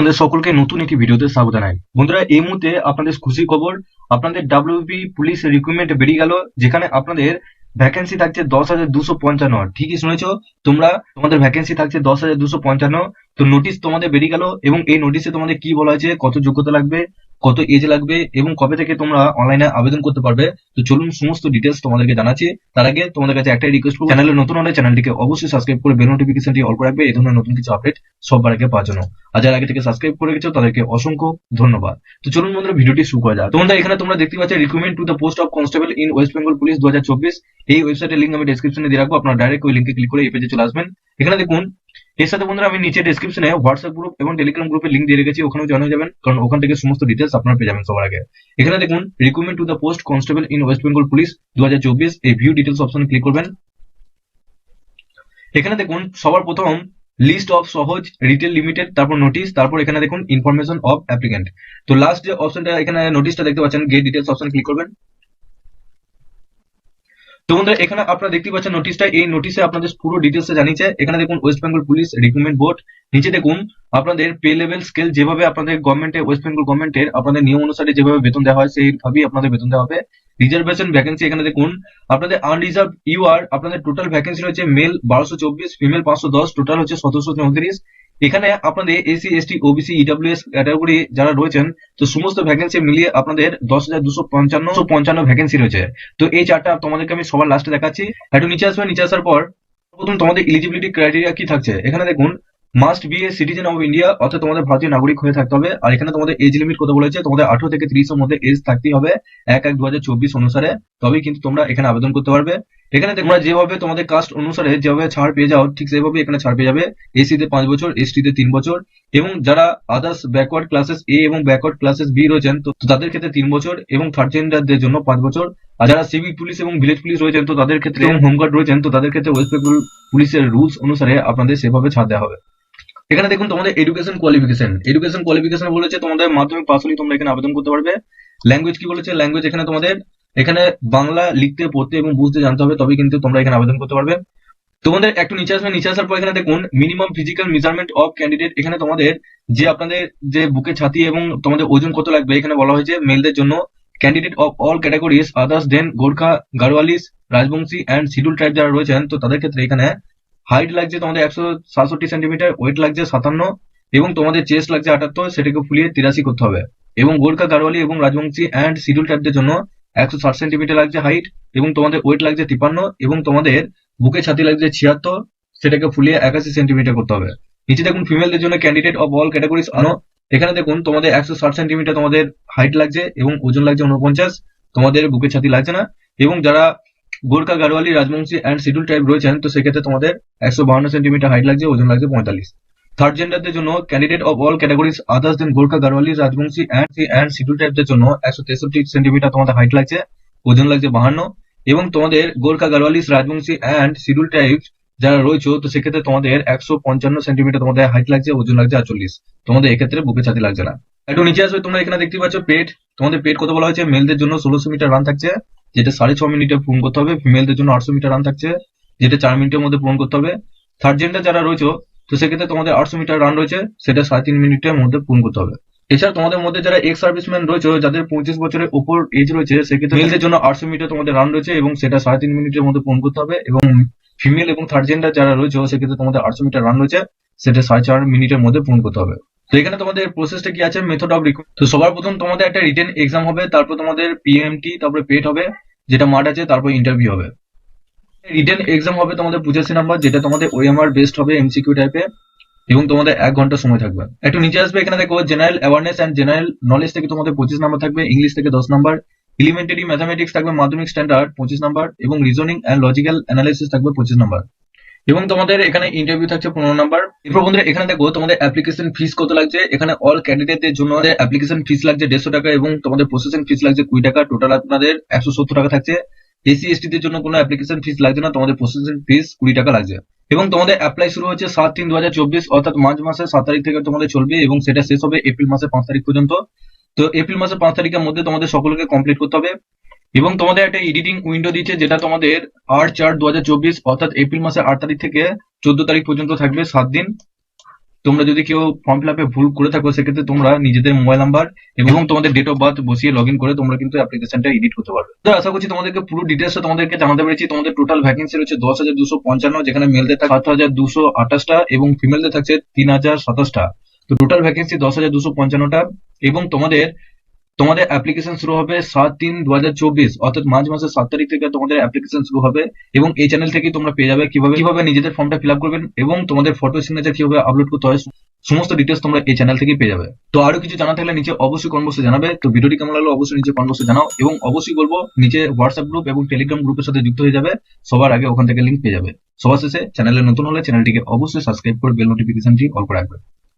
আপনাদের সকলকে নতুন একটি ভিডিওতে স্বাগত জানাই। বন্ধুরা, এই মুহূর্তে আপনাদের খুশি খবর, আপনাদের ডাব্লিউবি পুলিশ রিক্রুটমেন্ট বেরিয়ে গেল, যেখানে আপনাদের ভ্যাকেন্সি থাকছে 10,255। ঠিকই শুনেছো তোমরা, তোমাদের ভ্যাকেন্সি থাকছে 10,255। তো নোটিশ তোমাদের বেরিয়ে গেল, এবং এই নোটিশে তোমাদের কি বলা হয়েছে, কত যোগ্যতা লাগবে, কত এজ লাগবে, এবং কবে থেকে তোমরা অনলাইনে আবেদন করতে পারবে। তো চলুন সমস্ত ডিটেলস তোমাদেরকে জানাচ্ছি। তার আগে তোমাদের কাছে একটাই রিকোয়েস্ট করবো, চ্যানেলে নতুন হলে চ্যানেলটিকে অবশ্যই সাবস্ক্রাইব করে বেল নোটিফিকেশনটি অল করে রাখবে এই ধরনের নতুন কিছু আপডেট সবার আগে পাওয়ার জন্য। আর যারা আগে থেকে সাবস্ক্রাইব করে গেছো তাদেরকে অসংখ্য ধন্যবাদ। তো চলুন বন্ধুরা, ভিডিওটি শুরু করা যাক। তোমরা এখানে তোমরা দেখতে পাচ্ছ recruitment to the post of constable in West Bengal police 2024। এই ওয়েবসাইটের লিঙ্ক আমি ডেসক্রিপশনে দিয়ে রাখবো, আপনারা ডাইরেক্ট ওই লিঙ্কে ক্লিক করে এই পেজে চলে আসবেন। এখানে দেখুন, এর সাথে বন্ধুরা আমি নিচে ডেসক্রিপশনে হোয়াটসঅ্যাপ গ্রুপ এবং টেলিগ্রাম গ্রুপের লিঙ্ক দিয়ে রেখেছি, ওখানেও জয়েন হয়ে যাবেন, কারণ ওখান থেকে সমস্ত ডিটেলস আপনারা পেয়ে যাবেন সবার আগে। এখানে দেখুন recruitment to the post constable in West Bengal police 2024, এই ভিউ ডিটেলস অপশনে ক্লিক করবেন। এখানে দেখুন সবার প্রথম লিস্ট অফ সহজ রিটেল লিমিটেড, তারপর নোটিশ, তারপর এখানে দেখুন ইনফরমেশন অফ অ্যাপ্লিকেন্ট। তো লাস্ট যে অপশনটা এখানে নোটিশটা দেখতে পাচ্ছেন, গেট ডিটেলস অপশন ক্লিক করবেন। তো বন্ধুরা, এখানে আপনারা দেখতে পাচ্ছেন নোটিশটা, এই নোটিশে আপনাদের পুরো ডিটেলস জানিয়েছে। এখানে দেখুন West Bengal police recruitment board, নিচে দেখুন আপনাদের পে লেভেল স্কেল, যেভাবে আপনাদের গভর্নমেন্টে ওয়েস্ট বেঙ্গল গভর্নমেন্টের আপনাদের নিয়ম অনুসারে যেভাবে বেতন দেওয়া হয় সেইভাবেই আপনাদের বেতন দেওয়া হবে। রিজার্ভেশন ভ্যাকেন্সি, এখানে দেখুন আপনাদের আনরিজার্ভ ইউআর, আপনাদের টোটাল ভ্যাকেন্সি রয়েছে মেল 1224, ফিমেল 510, টোটাল হচ্ছে 1734। এখানে আপনাদের SC ST OBC EWS category যারা রয়েছেন, তো সমস্ত ভ্যাকেন্সি মিলিয়ে আপনাদের 10,255 ভ্যাকেন্সি রয়েছে। তো এই চারটা তোমাদেরকে আমি সবার লাস্টে দেখাচ্ছি। একটু নিচে আসবে, নিচে আসার পর প্রথম তোমাদের এলিজিবিলিটি ক্রাইটেরিয়া কি থাকছে। এখানে দেখুন must B a citizen of India, অর্থাৎ তোমাদের ভারতীয় নাগরিক হয়ে থাকতে হবে। আর এখানে তোমাদের এজ লিমিট কত বলেছে, তোমাদের 18 থেকে 30 এর মধ্যে এজ থাকতেই হবে 1/1/2024 অনুসারে, তবেই কিন্তু তোমরা এখানে আবেদন করতে পারবে। এখানে তোমরা যেভাবে তোমাদের কাস্ট অনুসারে যেভাবে ছাড় পেয়ে যাও, ঠিক সেইভাবে এখানে ছাড় পেয়ে যাবে। এসসি তে 5 বছর, এসটি তে 3 বছর, এবং যারা আদার্স ব্যাকওয়ার্ড ক্লাসেস এ এবং ব্যাকওয়ার্ড ক্লাসেস বি রয়েছেন, তো তাদের ক্ষেত্রে 3 বছর, এবং থার্ড জেন্ডারদের জন্য 5 বছর। আর যারা সিভিক পুলিশ এবং ভিলেজ পুলিশ রয়েছেন, তো তাদের ক্ষেত্রে, এবং হোমগার্ড রয়েছেন, তো তাদের ক্ষেত্রে ওয়েস্ট বেঙ্গল পুলিশের রুলস অনুসারে আপনাদের সেভাবে ছাড় দেওয়া হবে। এখানে দেখুন তোমাদের এডুকেশন কোয়ালিফিকেশন বলেছে তোমাদের মাধ্যমিক পাস হলেই তোমরা এখানে আবেদন করতে পারবে। ল্যাঙ্গুয়েজ কি বলেছে, ল্যাঙ্গুয়েজ এখানে তোমাদের এখানে বাংলা লিখতে পড়তে এবং বুঝতে জানতে হবে, তবে কিন্তু তোমরা এখানে আবেদন করতে পারবে। তোমাদের একটু নিচে আসবে, নিচে আসার পর এখানে দেখুন minimum physical measurement of candidate. এখানে তোমাদের যে আপনাদের যে বুকে ছাতি এবং তোমাদের ওজন কত লাগবে এখানে বলা হয়েছে। মেলদের জন্য candidate of all categories others then Gorkha, Garhwalis, Rajbanshi and schedule tribe যারা রয়েছেন, তো তাদের ক্ষেত্রে এখানে হাইট লাগছে তোমাদের 167 সেন্টিমিটার, ওয়েট লাগছে 57, এবং তোমাদের চেস্ট লাগছে 78, সেটাকে ফুলিয়ে 83 করতে হবে। এবং গোর্খা, গাড়োয়ালি এবং রাজবংশী অ্যান্ড শিডিউল ট্রাইবদের জন্য 160 সেন্টিমিটার লাগছে হাইট, এবং তোমাদের ওয়েট লাগছে 53, এবং তোমাদের বুকে ছাতি লাগছে 76, সেটাকে ফুলিয়ে 81 সেন্টিমিটার করতে হবে। নিচে দেখুন ফিমেলদের জন্য ক্যান্ডিডেট অফ অল ক্যাটাগরিজ আনো, এখানে দেখুন তোমাদের 160 সেন্টিমিটার তোমাদের হাইট লাগছে, এবং ওজন লাগছে 49, তোমাদের বুকে ছাতি লাগছে না। এবং যারা Gorkha, Garhwali, Rajbanshi and schedule tribe রয়েছেন, তো সেক্ষেত্রে তোমাদের 152 সেন্টিমিটার হাইট লাগছে, ওজন লাগছে 45। থার্ড জেন্ডারদের জন্য candidate of all categories others then Gorkha, Garhwali, Rajbanshi and schedule ট্রাইবদের জন্য 163 সেন্টিমিটার তোমাদের হাইট লাগছে, ওজন লাগছে 52। এবং তোমাদের Gorkha, Garhwali, Rajbanshi and schedule tribe যারা রয়েছে, তো সেক্ষেত্রে তোমাদের 155 সেন্টিমিটার তোমাদের হাইট লাগছে, ওজন লাগছে 48, তোমাদের এক্ষেত্রে বুকে ছাতি লাগছে না। একটু নিচে আসবে, তোমরা এখানে দেখতে পাচ্ছ পেট, তোমাদের পেট কত বলা হয়েছে। মেলদের জন্য 1600 মিটার রান থাকছে, যেটা 6.5 মিনিটে পূরণ করতে হবে। ফিমেলদের জন্য 800 মিটার রান থাকছে, যেটা 4 মিনিটের মধ্যে পূরণ করতে হবে। থার্ড জেন্ডার যারা রয়েছে, তো সেক্ষেত্রে তোমাদের 800 মিটার রান রয়েছে, সেটা 3.5 মিনিটের মধ্যে পূরণ করতে হবে। এছাড়া তোমাদের মধ্যে যারা এক্স সার্ভিসম্যান রয়েছে, যাদের 25 বছরের উপর এজ রয়েছে, সেক্ষেত্রে মেলদের জন্য 800 মিটার তোমাদের রান রয়েছে, এবং সেটা 3.5 মিনিটের মধ্যে পূরণ করতে হবে। এবং ফিমেল এবং থার্ড জেন্ডার যারা রয়েছে, সেক্ষেত্রে তোমাদের 800 মিটার রান রয়েছে, সেটা 4.5 মিনিটের মধ্যে পূরণ করতে হবে। তো এখানে তোমাদের প্রসেসটা কি আছে, মেথড অফ রিক্রুটমেন্ট। তো সবার প্রথম তোমাদের একটা রিটেন এক্সাম হবে, তারপর তোমাদের পিএমটি, তারপরে পেট হবে, যেটা মাঠ আছে, তারপর ইন্টারভিউ হবে। রিটেন এক্সাম হবে তোমাদের 85 নাম্বার, যেটা তোমাদের ওএমআর বেসড হবে, এমসিকিউ টাইপের, এবং তোমাদের 1 ঘন্টা সময় থাকবে। একটু নিচে আসবে, এখানে দেখো general awareness and general knowledge থেকে তোমাদের 25 নাম্বার থাকবে, ইংলিশ থেকে 10 নাম্বার, এলিমেন্টারি ম্যাথামেটিক্স থাকবে মাধ্যমিক স্ট্যান্ডার্ড 25 নাম্বার, এবং রিজনিং অ্যান্ড লজিক্যাল অ্যানালাইসিস থাকবে 25 নাম্বার, এবং তোমাদের এখানে ইন্টারভিউ থাকছে 15 নাম্বার। এরপর বন্ধুরা এখানে দেখো তোমাদের অ্যাপ্লিকেশন ফিস কত লাগছে। এখানে অল ক্যান্ডিডেটদের জন্য অ্যাপ্লিকেশন ফিস লাগছে 150 টাকা, এবং তোমাদের প্রসেসিং ফিস লাগছে 20 টাকা, টোটাল আপনাদের 170 টাকা থাকছে। এসসি এসটি দের জন্য কোনো অ্যাপ্লিকেশন ফিস লাগছে না, তোমাদের প্রসেসিং ফিস 20 টাকা লাগছে। এবং তোমাদের অ্যাপ্লাই শুরু হচ্ছে 7/3/2024, অর্থাৎ মার্চ মাসের 7 তারিখ থেকে তোমাদের চলবে, এবং সেটা শেষ হবে এপ্রিল মাসের 5 তারিখ পর্যন্ত। তো এপ্রিল মাসের 5 তারিখের মধ্যে তোমাদের সকলকে কমপ্লিট করতে হবে। এবং তোমাদের একটা এডিটিং উইন্ডো দিচ্ছে, যেটা তোমাদের 8/4/2024, অর্থাৎ এপ্রিল মাসের 8 তারিখ থেকে 14 তারিখ পর্যন্ত থাকবে, 7 দিন। তোমরা যদি কেউ ফর্ম ফিল আপে ভুল করে থাকো সেক্ষেত্রে তোমরা নিজেদের মোবাইল নাম্বার এবং তোমাদের ডেট অফ বার্থ বসিয়ে লগ ইন করে তোমরা কিন্তু অ্যাপ্লিকেশনটা এডিট করতে পারবে। তো আশা করছি তোমাদেরকে পুরো ডিটেলস তোমাদেরকে জানাতে পেরেছি। তোমাদের টোটাল ভ্যাকেন্সি রয়েছে 10,255, যেখানে মেলদের থাকে 7,228টা এবং ফিমেলদের থাকছে 3,027টা। তো টোটাল ভ্যাকেন্সি 10,255টা এবং তোমাদের অ্যাপ্লিকেশন শুরু হবে 7/3/2024, অর্থাৎ মার্চ মাসের 7 তারিখ থেকে তোমাদের অ্যাপ্লিকেশন শুরু হবে। এবং এই চ্যানেল থেকেই তোমরা পেয়ে যাবে কিভাবে নিজেদের ফর্মটা ফিল আপ করবেন এবং তোমাদের ফটো সিগনেচার কিভাবে আপলোড করতে হয়, সমস্ত ডিটেলস তোমরা এই চ্যানেল থেকেই পেয়ে যাবে। তো আরো কিছু জানা থাকলে নিচে অবশ্যই কমেন্ট বক্সে জানাবে। তো ভিডিওটি কেমন লাগলো অবশ্যই নিচে কমেন্ট বক্সে জানাও এবং অবশ্যই বলবো নিচে হোয়াটসঅ্যাপ গ্রুপ এবং টেলিগ্রাম গ্রুপের সাথে যুক্ত হয়ে যাবে, সবার আগে ওখান থেকে লিংক পেয়ে যাবে। সবার শেষে চ্যানেলে নতুন হলে চ্যানেলটিকে অবশ্যই সাবস্ক্রাইব করে বেল নোটিফিকেশনটি অল করে রাখবে।